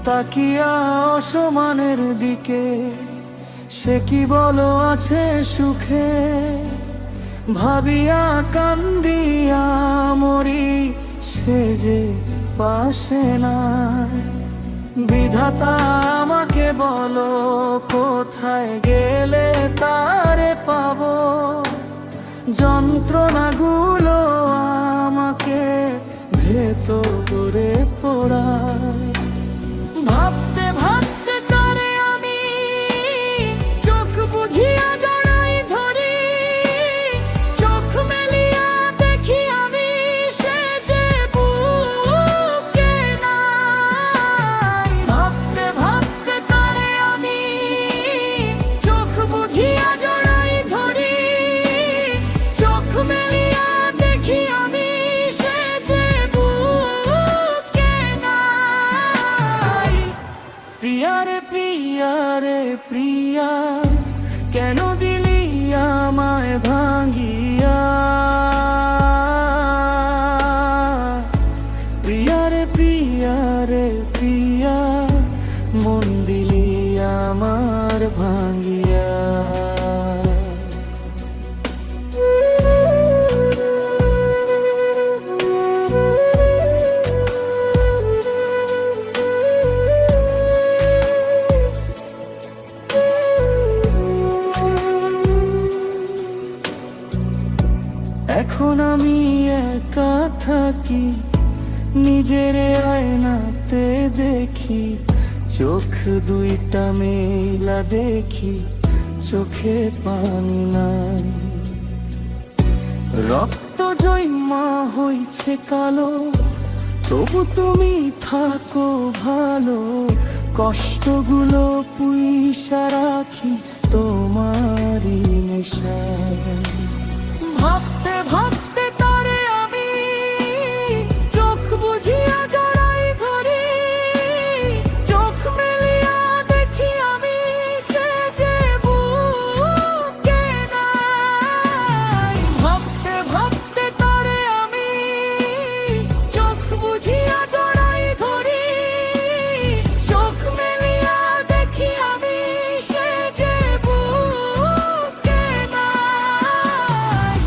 তাকিয়া অসমানের দিকে, সে কি বলো আছে সুখে। ভাবিয়া কান্দিয়া মরি, সে যে পাশে নাই। বিধাতা আমাকে বলো, কোথায় গেলে তারে পাবো। যন্ত্রণাগুলো আমাকে ভেতরে পোড়ায়। ভাবতে ভাবতে তারে আমি চোখ বুঝিয়া জড়াই ধরি। চোখ মেলিয়া দেখি আমি, সে যে বুকে নাই। ভাবতে ভাবতে তারে আমি চোখ বুঝিয়া জড়াই ধরি। চোখ মেলিয়া দেখি আমি, সে যে বুকে নাই। প্রিয়া রে প্রিয়া রে প্রিয়া, কেন দিলি আমায় ভাঙিয়া। প্রিয়া রে প্রিয়া রে প্রিয়া, মন দিলি আমার ভাঙিয়া। এখন আমি একা থাকি, নিজের আয়নাতে দেখি। চোখ দুইটা মেলা দেখি, চোখে পানি নাই। রক্ত জন্মা হইছে কালো, তবু তুমি থাকো ভালো। কষ্টগুলো পুইসা রাখি তোমারই নেশায়। ভাবতে ভাবতে তারে আমি চোখ বুঝিয়া জড়াই ধরি। চোখ মেলিয়া দেখি আমি, সে যে বুকে নাই। ভাবতে ভাবতে তারে আমি চোখ বুঝিয়া জড়াই ধরি। চোখ মেলিয়া দেখি আমি, সে যে বুকে নাই।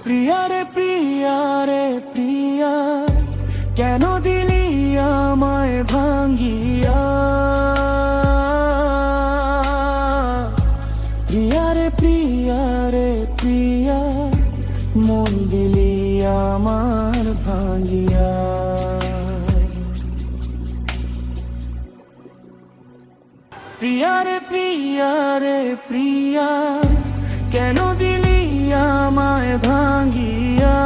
প্রিয়া রে প্রিয়া রে প্রিয়া, কেন দিলি আমায় ভাঙিয়া। প্রিয়া রে প্রিয়া রে প্রিয়া, মন দিলি আমার ভাঙিয়া। প্রিয়া রে প্রিয়া রে প্রিয়া, কেন দিলি আমায় ভাঙিয়া।